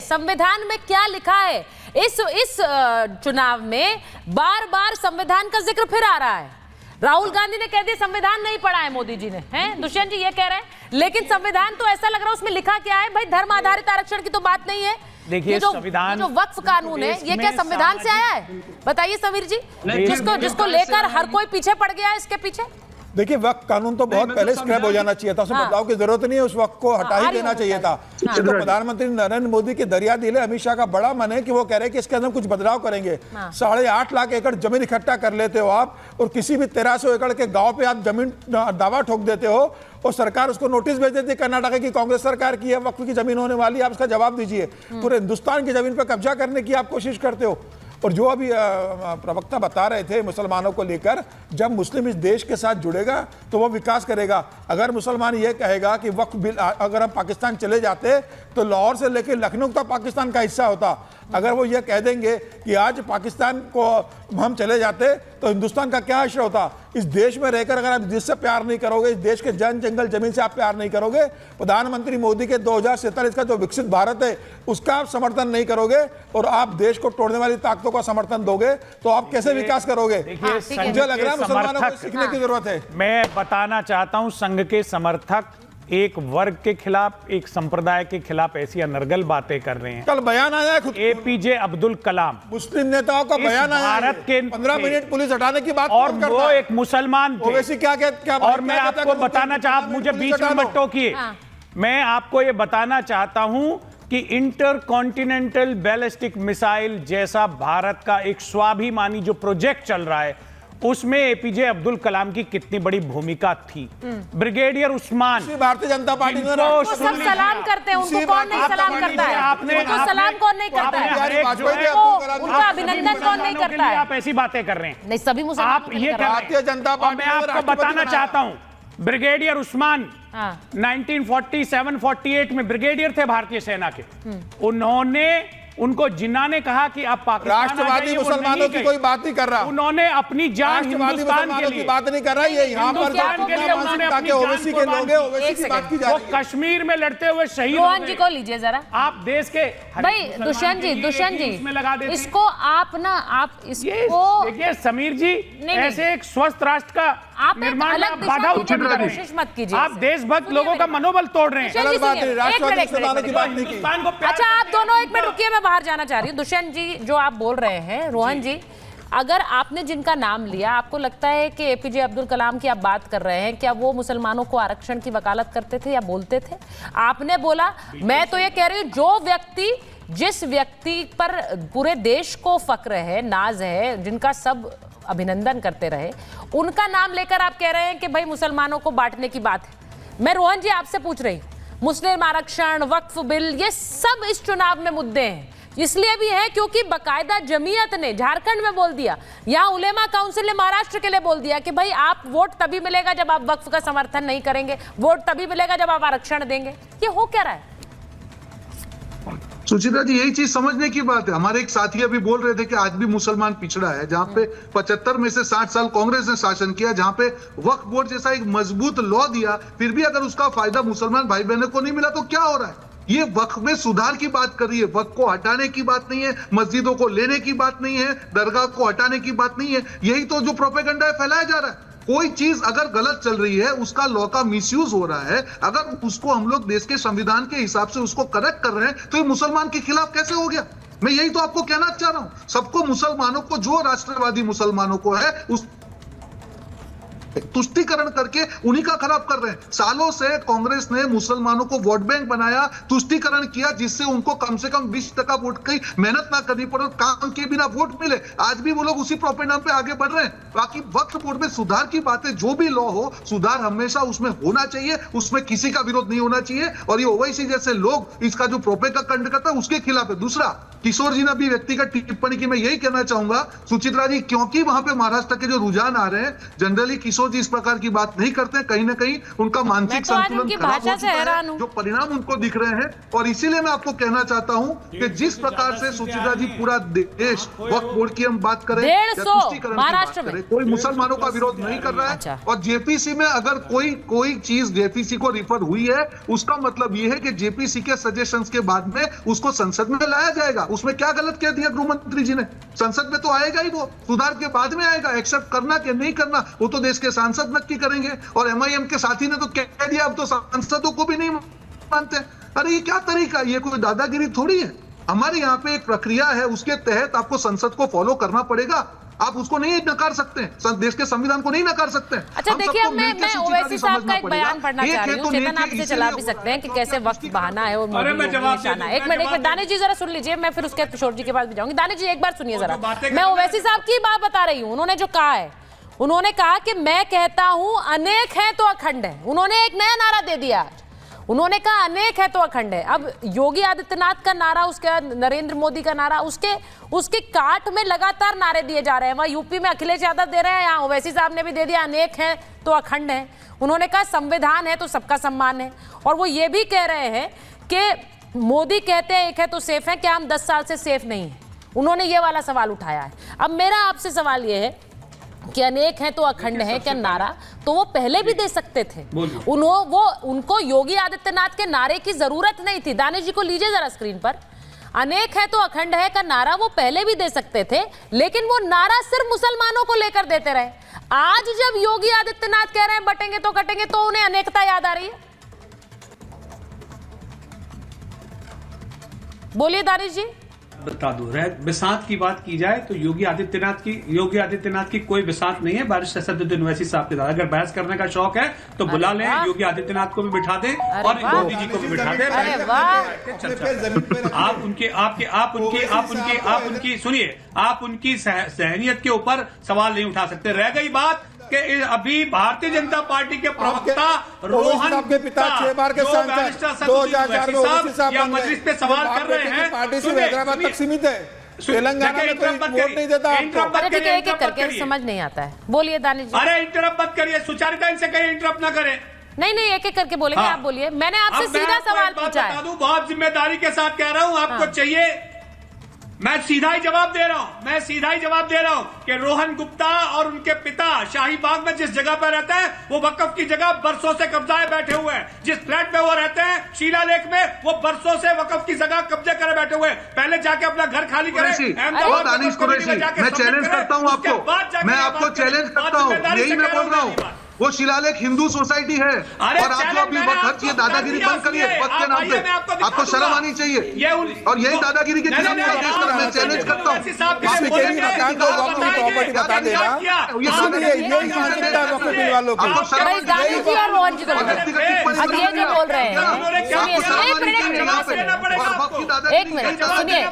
संविधान में क्या लिखा है। इस चुनाव में बार बार संविधान का जिक्र फिर आ रहा है। राहुल गांधी ने कह दिया संविधान नहीं पढ़ा है मोदी जी ने, हैं? दुष्यंत जी ये कह रहे हैं, लेकिन संविधान तो ऐसा लग रहा है उसमें लिखा क्या है भाई, धर्म आधारित आरक्षण की तो बात नहीं है। देखिए संविधान जो वक्फ कानून है ये क्या संविधान से आया है? बताइए समीर जी, जिसको लेकर हर कोई पीछे पड़ गया है इसके पीछे। देखिए वक्त कानून तो बहुत पहले स्क्रैप हो जाना चाहिए था, उसमें बदलाव की जरूरत नहीं है, उस वक्त को हटा ही देना चाहिए था। तो प्रधानमंत्री नरेंद्र मोदी के दरिया दिले अमित शाह का बड़ा मन है कि वो कह रहे हैं कि इसके अंदर कुछ बदलाव करेंगे। 8.5 लाख एकड़ जमीन इकट्ठा कर लेते हो आप, और किसी भी 1300 एकड़ के गांव पे आप जमीन दावा ठोक देते हो और सरकार उसको नोटिस भेज देती है, कर्नाटक की कांग्रेस सरकार की है, वक्फ की जमीन होने वाली, आप उसका जवाब दीजिए। पूरे हिंदुस्तान की जमीन पर कब्जा करने की आप कोशिश करते हो। और जो अभी प्रवक्ता बता रहे थे मुसलमानों को लेकर, जब मुस्लिम इस देश के साथ जुड़ेगा तो वो विकास करेगा। अगर मुसलमान ये कहेगा कि वक्फ बिल अगर हम पाकिस्तान चले जाते तो लाहौर से लेकर लखनऊ तक पाकिस्तान का हिस्सा होता। अगर वो ये कह देंगे कि आज पाकिस्तान को हम चले जाते तो हिंदुस्तान का क्या हश्र होता। इस देश में रहकर अगर आप जिससे प्यार नहीं करोगे, इस देश के जंगल जमीन से आप प्यार नहीं करोगे, प्रधानमंत्री मोदी के 2047 का जो विकसित भारत है उसका आप समर्थन नहीं करोगे और आप देश को तोड़ने वाली ताकतों का समर्थन दोगे तो आप कैसे विकास करोगे? मुझे लग रहा है मुसलमानों को सीखने की जरूरत है। मैं बताना चाहता हूं, संघ के समर्थक एक वर्ग के खिलाफ, एक संप्रदाय के खिलाफ ऐसी अनर्गल बातें कर रहे हैं। कल बयान आया है खुद एपीजे अब्दुल कलाम, मुस्लिम नेताओं का बयान आया है, भारत के 15 मिनट पुलिस हटाने की बात और वो एक मुसलमान थे। ओवैसी क्या और मैं आपको बताना चाहता, मुझे बीच में मत टोकिए, मैं आपको ये बताना चाहता हूं कि इंटरकॉन्टिनेंटल बैलिस्टिक मिसाइल जैसा भारत का एक स्वाभिमानी जो प्रोजेक्ट चल रहा है उसमें एपीजे अब्दुल कलाम की कितनी बड़ी भूमिका थी। ब्रिगेडियर उस्मान, भारतीय जनता पार्टी सब सलाम करते हैं, उनको कौन नहीं सलाम करता है? उनको सलाम कौन नहीं करता है? उनका अभिनंदन कौन नहीं करता है? आप ऐसी बातें कर रहे हैं। नहीं, सभी मुसलमान आप ये भारतीय जनता पार्टी, मैं आपको बताना चाहता हूं, ब्रिगेडियर उस्मान 1947-48 में ब्रिगेडियर थे भारतीय सेना के। उन्होंने उनको जिन्ना ने कहा कि आप पाकिस्तान राष्ट्रवादी मुसलमानों की कोई बात नहीं कर रहा, उन्होंने अपनी जान हिंदुस्तान के लिए बात नहीं कर रहा। ये यहाँ पर ओवैसी के लोग हैं, ओवैसी की बात की जा रही है। वो कश्मीर में लड़ते हुए शहीद रोहन जी को लीजिए जरा। आप देश के भाई दुष्यंत जी इसको आप ना आप इसको देखिए समीर जी, ऐसे एक स्वस्थ राष्ट्र का निर्माण बाधा कोशिश मत कीजिए। आप देशभक्त लोगों का मनोबल तोड़ रहे हैं। अच्छा आप दोनों एक मिनट रुकिए, मैं बाहर जाना चाह रही हूँ। दुष्यंत जी जो आप बोल रहे हैं, रोहन जी अगर आपने जिनका नाम लिया, आपको लगता है कि एपीजे अब्दुल कलाम की आप बात कर रहे हैं, क्या वो मुसलमानों को आरक्षण की वकालत करते थे या बोलते थे? आपने बोला, मैं तो ये कह रही हूँ जो व्यक्ति जिस व्यक्ति पर पूरे देश को फक्र है, नाज है, जिनका सब अभिनंदन करते रहे, उनका नाम लेकर आप कह रहे हैं कि भाई मुसलमानों को बांटने की बात है। मैं रोहन जी आपसे पूछ रही हूँ, मुस्लिम आरक्षण, वक्फ बिल, ये सब इस चुनाव में मुद्दे हैं, इसलिए भी है क्योंकि बकायदा जमीयत ने झारखंड में बोल दिया, यहाँ उलेमा काउंसिल ने महाराष्ट्र के लिए बोल दिया कि भाई आप वोट तभी मिलेगा जब आप वक्फ का समर्थन नहीं करेंगे, वोट तभी मिलेगा जब आप आरक्षण देंगे। ये हो क्या रहा है? सुचित्रा जी, यही चीज समझने की बात है। हमारे एक साथी अभी बोल रहे थे कि आज भी मुसलमान पिछड़ा है, जहां पे 75 में से 60 साल कांग्रेस ने शासन किया, जहां पे वक्फ बोर्ड जैसा एक मजबूत लॉ दिया, फिर भी अगर उसका फायदा मुसलमान भाई बहनों को नहीं मिला तो क्या हो रहा है? ये वक्फ में सुधार की बात कर रही है, वक्फ को हटाने की बात नहीं है, मस्जिदों को लेने की बात नहीं है, दरगाह को हटाने की बात नहीं है। यही तो जो प्रोपेगेंडा है फैलाया जा रहा है। कोई चीज अगर गलत चल रही है, उसका लॉ का मिसयूज हो रहा है, अगर उसको हम लोग देश के संविधान के हिसाब से उसको करेक्ट कर रहे हैं तो ये मुसलमान के खिलाफ कैसे हो गया? मैं यही तो आपको कहना चाह रहा हूं। सबको, मुसलमानों को, जो राष्ट्रवादी मुसलमानों को है उस तुष्टीकरण करके उन्हीं का खराब कर रहे हैं। सालों से कांग्रेस ने मुसलमानों को वोट बैंक बनाया, तुष्टीकरण किया, जिससे उनको कम से कम 20% वोट की मेहनत ना करनी पड़े, काम के बिना वोट मिले। आज भी वो लोग उसी प्रोपेगेंडा पे आगे बढ़ रहे हैं। बाकी वक्फ बोर्ड में सुधार की बातें, जो भी लॉ हो, सुधार हमेशा उसमें होना चाहिए, उसमें किसी का विरोध नहीं होना चाहिए। और ये ओवैसी जैसे लोग इसका जो प्रोपेगेंडा करता है उसके खिलाफ है। दूसरा, किशोर जी ने भी व्यक्तिगत टिप्पणी की, मैं यही कहना चाहूंगा सुचित्रा जी, क्योंकि वहां पे महाराष्ट्र के जो रुझान आ रहे हैं, जनरली किशोर जी इस प्रकार की बात नहीं करते हैं, कहीं ना कहीं उनका मानसिक तो आज संतुलन उनकी खराब भाषा हो से चुका हैरान है, हूं। जो परिणाम उनको दिख रहे हैं। और इसीलिए मैं आपको कहना चाहता हूं कि जिस प्रकार से सुचित्रा जी पूरा देश वक्फ बोर्ड की हम बात करें या 150 तुष्टीकरण की बात महाराष्ट्र में। करें, कोई मुसलमानों का विरोध नहीं कर रहा अच्छा। है। और जेपीसी में अगर कोई चीज जेपीसी को रिफर हुई है, उसका मतलब यह है कि जेपीसी के सजेशंस के बाद में उसको संसद में लाया जाएगा। उसमें क्या गलत कह दिया गृह मंत्री जी ने? संसद में तो आएगा ही, वो सुधार के बाद में आएगा। एक्सेप्ट करना कि नहीं करना वो तो देश के सांसद नक्की करेंगे। और एमआईएम के साथी ने तो कह दिया अब तो सांसदों को भी नहीं मानते। अरे ये क्या तरीका, ये कोई दादागिरी थोड़ी है। हमारे यहाँ पे एक प्रक्रिया है, उसके तहत आपको संसद को फॉलो करना पड़ेगा। आप उसको नहीं नकार सकते, देश के संविधान को नहीं नकार सकते। अच्छा देखिए, अब मैं ओवैसी साहब का एक बयान पढ़ना चाह रही हूँ। चेतन आप इसे चला भी सकते हैं कि कैसे वक्त बहाना है और मोदी को निशाना है। एक मिनट दानिश जी जरा सुन लीजिए, मैं फिर उसके किशोर जी के पास भी जाऊंगी। दानिश जी एक बार सुनिए जरा, मैं ओवैसी साहब की बात बता रही हूँ। उन्होंने जो कहा है, उन्होंने कहा कि मैं कहता हूं अनेक है तो अखंड है। उन्होंने एक नया नारा दे दिया। उन्होंने कहा अनेक है तो अखंड है। अब योगी आदित्यनाथ का नारा, उसके बाद नरेंद्र मोदी का नारा, उसके काट में लगातार नारे दिए जा रहे हैं। वहां यूपी में अखिलेश यादव दे रहे हैं, यहाँ ओवैसी साहब ने भी दे दिया अनेक है तो अखंड है। उन्होंने कहा संविधान है तो सबका सम्मान है। और वो ये भी कह रहे हैं कि मोदी कहते हैं एक है तो सेफ है, क्या हम 10 साल से सेफ नहीं है? उन्होंने ये वाला सवाल उठाया है। अब मेरा आपसे सवाल ये है कि अनेक है तो अखंड है क्या नारा तो वो पहले भी दे सकते थे। उनको योगी आदित्यनाथ के नारे की जरूरत नहीं थी। दानिश जी को लीजिए जरा स्क्रीन पर। अनेक है तो अखंड है का नारा वो पहले भी दे सकते थे, लेकिन वो नारा सिर्फ मुसलमानों को लेकर देते रहे। आज जब योगी आदित्यनाथ कह रहे हैं बटेंगे तो कटेंगे, तो उन्हें अनेकता याद आ रही है। बोलिए दानिश जी। बता दो, बिसात की बात की जाए तो योगी आदित्यनाथ की कोई बिसात नहीं है। बारिश असदुद्दीन ओवैसी साहब के साथ अगर बहस करने का शौक है तो बुला लें, योगी आदित्यनाथ को भी बिठा दें और मोदी जी को भी बिठा दें। आप उनकी सहनियत के ऊपर सवाल नहीं उठा सकते। रह गई बात कि अभी भारतीय जनता पार्टी के प्रवक्ता रोहन के पिता 6 बार के सांसद 2004 में ओवैसी साहब मजलिस पे सवाल कर रहे हैं। पार्टी से हैदराबाद तक सीमित है, तेलंगाना में कोई वोट नहीं देता आपको। एक एक करके समझ नहीं आता है। बोलिए दानिश जी। अरे इंटरप्ट मत करिए, सुचारुता इनसे कहिए इंटरप्ट ना करें। नहीं एक एक करके बोलेंगे। आप बोलिए, मैंने आपसे सीधा सवाल पूछा है। बहुत जिम्मेदारी के साथ कह रहा हूं, आपको चाहिए मैं सीधा ही जवाब दे रहा हूं कि रोहन गुप्ता और उनके पिता शाही बाग में जिस जगह पर रहते हैं वो वक्फ की जगह बरसों से कब्जाए बैठे हुए हैं। जिस फ्लैट में वो रहते हैं शीलालेख में, वो बरसों से वक्फ की जगह कब्जे करे बैठे हुए हैं। पहले जाके अपना घर खाली करें। दानिश कुरैशी, मैं चैलेंज करता हूं आपको, मैं आपको चैलेंज करता हूं, यही मैं बोल रहा हूं। वो शिलालेख हिंदू सोसाइटी है और आप जो अभी वक्त ये दादागिरी बंद करिए वक्त के नाम पे। आपको शर्म आनी चाहिए। और यही दादागिरी के खिलाफ मैं चैलेंज करता हूँ। मकान को वक्त की प्रॉपर्टी बता देना, यही मानसिकता वक्त बिल वालों की। दानिश जी और रोहन जी को अब ये जो बोल रहे हैं, एक मिनट सुनिए,